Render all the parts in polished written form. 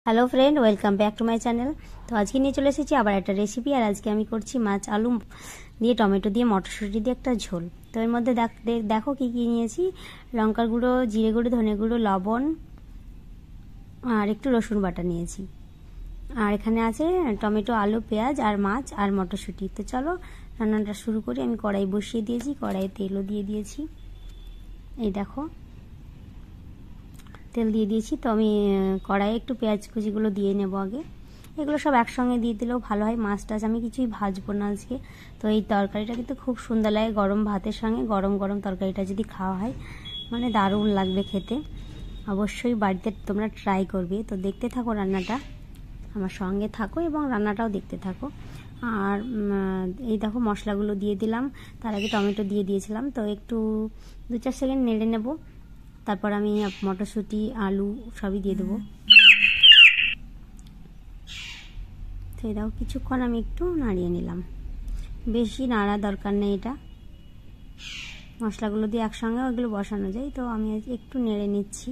Hello friend, welcome back to my channel. তো আজকে নিয়ে চলে এসেছি আবার একটা রেসিপি। আর আজকে আমি করছি মাছ আলু দিয়ে টমেটো দিয়ে মটরশুঁটি দিয়ে একটা ঝোল। তো এর মধ্যে দেখো কি কি নিয়েছি। লঙ্কার গুঁড়ো, জিরে গুঁড়ো, ধনে গুঁড়ো, লবণ আর একটু রসুন বাটা নিয়েছি। আর এখানে আছে টমেটো, আলু, পেঁয়াজ আর মাছ আর মটরশুঁটি। তো চলো রান্নাটা শুরু করি। আমি কড়াই বসিয়ে দিয়েছি, কড়াইয়ে তেলও দিয়ে দিয়েছি। এই দেখো তেল দিয়ে দিয়েছি। তো আমি কড়াইয়ে একটু পেঁয়াজ কুচিগুলো দিয়ে নেব আগে। এগুলো সব একসঙ্গে দিয়ে দিলেও ভালো হয়। মাছ টাছ আমি কিছুই ভাজবো না আজকে। তো এই তরকারিটা কিন্তু খুব সুন্দর লাগে গরম ভাতের সঙ্গে। গরম গরম তরকারিটা যদি খাওয়া হয় মানে দারুণ লাগবে খেতে। অবশ্যই বাড়িতে তোমরা ট্রাই করবে। তো দেখতে থাকো রান্নাটা, আমার সঙ্গে থাকো এবং রান্নাটাও দেখতে থাকো। আর এই দেখো মশলাগুলো দিয়ে দিলাম। তার আগে টমেটো দিয়ে দিয়েছিলাম। তো একটু 2-4 সেকেন্ড নেড়ে নেব। তারপর আমি মটরশুঁটি, আলু সবই দিয়ে দেবো। তো এই দেখো কিছুক্ষণ আমি একটু নাড়িয়ে নিলাম। বেশি নাড়া দরকার নেই, এটা মশলাগুলো দিয়ে একসঙ্গে ওইগুলো বসানো যায়। তো আমি একটু নেড়ে নিচ্ছি।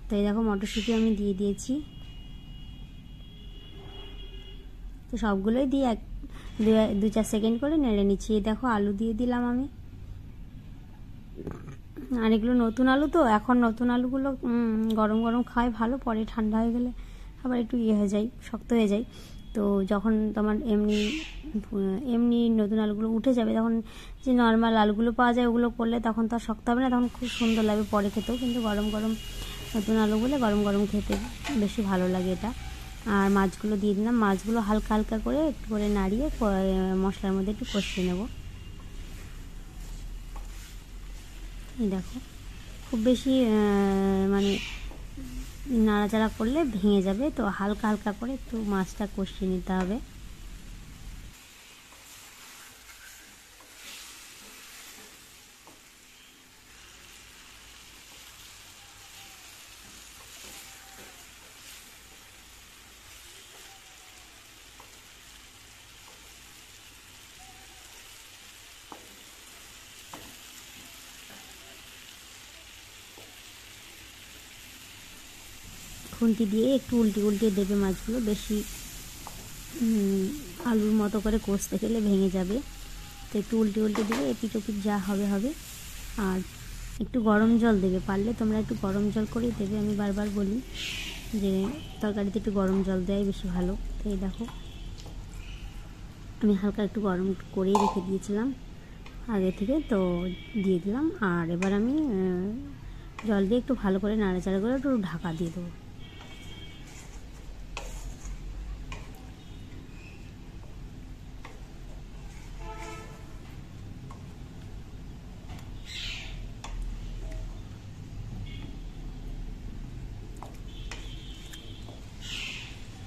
তো এই দেখো মটরশুঁটি আমি দিয়ে দিয়েছি। তো সবগুলোই দিয়ে 2-4 সেকেন্ড করে নেড়ে নিচ্ছি। এই দেখো আলু দিয়ে দিলাম আমি। আর এগুলো নতুন আলু, তো এখন নতুন আলুগুলো গরম গরম খাওয়াই ভালো। পরে ঠান্ডা হয়ে গেলে আবার একটু হয়ে যায়, শক্ত হয়ে যায়। তো যখন তোমার এমনি নতুন আলুগুলো উঠে যাবে, তখন যে নর্মাল আলুগুলো পাওয়া যায় ওগুলো করলে তখন তো আর শক্ত হবে না, তখন খুব সুন্দর লাগবে পরে খেতেও। কিন্তু গরম গরম নতুন আলুগুলো গরম গরম খেতে বেশি ভালো লাগে এটা। আর মাছগুলো দিয়ে দিলাম। মাছগুলো হালকা হালকা করে একটু করে নাড়িয়ে মশলার মধ্যে একটু কষিয়ে নেব। এই দেখো খুব বেশি মানে নাড়াচাড়া করলে ভেঙে যাবে। তো হালকা হালকা করে একটু মাছটা কষিয়ে নিতে হবে। খুন্তি দিয়ে একটু উল্টে দেবে মাছগুলো। বেশি আলুর মতো করে কষতে গেলে ভেঙে যাবে। তো একটু উল্টে দিলে এপিট ওপিট যা হবে হবে। আর একটু গরম জল দেবে, পারলে তোমরা একটু গরম জল করেই দেবে। আমি বারবার বলি যে তরকারিতে একটু গরম জল দেওয়াই বেশি ভালো। তো এই দেখো আমি হালকা একটু গরম করেই রেখে দিয়েছিলাম আগে থেকে, তো দিয়ে দিলাম। আর এবার আমি জল দিয়ে একটু ভালো করে নাড়াচাড়া করে একটু ঢাকা দিয়ে দেবো।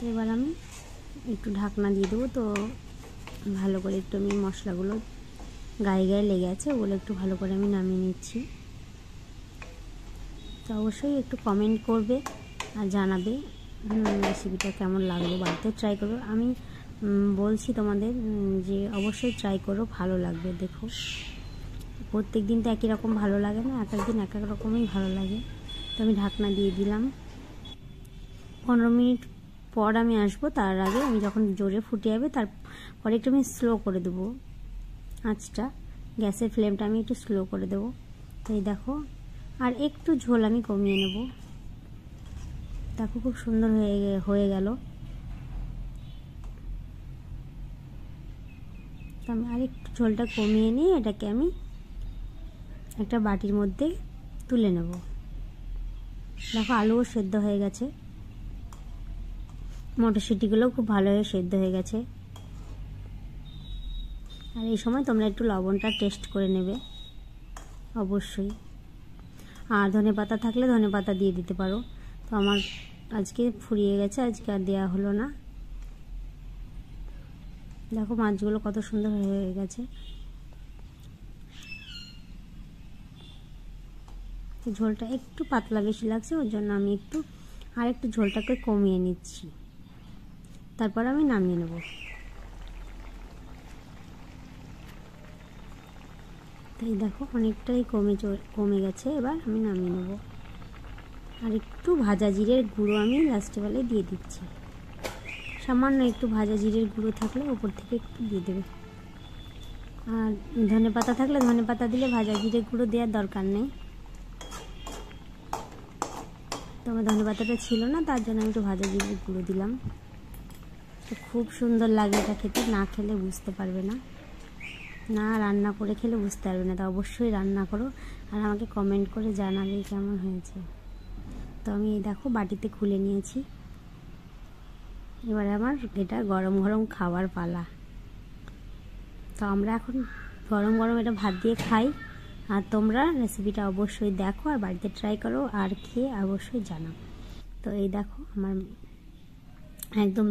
তো এবার আমি একটু ঢাকনা দিয়ে দেবো। তো ভালো করে একটু আমি মশলাগুলো গায়ে গায়ে লেগে আছে, ওগুলো একটু ভালো করে আমি নামিয়ে নিচ্ছি। তো অবশ্যই একটু কমেন্ট করবে আর জানাবে রেসিপিটা কেমন লাগলো। বাড়িতে ট্রাই করো। আমি বলছি তোমাদের যে অবশ্যই ট্রাই করো, ভালো লাগবে। দেখো প্রত্যেক দিন তো একই রকম ভালো লাগে না, এক একদিন এক এক রকমই ভালো লাগে। তো আমি ঢাকনা দিয়ে দিলাম। 15 মিনিট পর আমি আসবো। তার আগে আমি যখন জোরে ফুটে যাবে তারপরে একটু আমি স্লো করে দেবো আঁচটা। গ্যাসের ফ্লেমটা আমি একটু স্লো করে দেবো। তো এই দেখো আর একটু ঝোল আমি কমিয়ে নেব। দেখো খুব সুন্দর হয়ে গেল। তো আমি আরেকটু ঝোলটা কমিয়ে নিয়ে এটাকে আমি একটা বাটির মধ্যে তুলে নেব। দেখো আলুও সেদ্ধ হয়ে গেছে, মটরশুঁটিগুলোও খুব ভালোভাবে সেদ্ধ হয়ে গেছে। আর এই সময় তোমরা একটু লবণটা টেস্ট করে নেবে অবশ্যই। আর ধনেপাতা থাকলে ধনেপাতা দিয়ে দিতে পারো। তো আমার আজকে ফুরিয়ে গেছে, আজকে আর দেওয়া হলো না। দেখো মাছগুলো কত সুন্দর হয়ে গেছে। ঝোলটা একটু পাতলা বেশি লাগছে, ওর জন্য আমি একটু ঝোলটাকে কমিয়ে নিচ্ছি। তারপর আমি নামিয়ে নেব। তাই দেখো অনেকটাই কমে গেছে। এবার আমি নামিয়ে নেব। আর একটু ভাজা জিরের গুঁড়ো আমি লাস্টে বেলায় দিয়ে দিচ্ছি। সামান্য একটু ভাজা জিরের গুঁড়ো থাকলে ওপর থেকে একটু দিয়ে দেবে। আর ধনেপাতা থাকলে ধনেপাতা দিলে, ভাজা জিরে গুঁড়ো দেওয়ার দরকার নেই। তো আমার ধনেপাতাটা ছিল না, তার জন্য আমি একটু ভাজা জিরে গুঁড়ো দিলাম। তো খুব সুন্দর লাগে এটা খেতে, না খেলে বুঝতে পারবে না, না রান্না করে খেলে বুঝতে পারবে না। তো অবশ্যই রান্না করো আর আমাকে কমেন্ট করে জানাবে কেমন হয়েছে। তো আমি এই দেখো বাটিতে খুলে নিয়েছি। এবারে আমার এটা গরম গরম খাবার পালা। তো আমরা এখন গরম গরম এটা ভাত দিয়ে খাই। আর তোমরা রেসিপিটা অবশ্যই দেখো আর বাড়িতে ট্রাই করো আর খেয়ে অবশ্যই জানাও। তো এই দেখো আমার একদম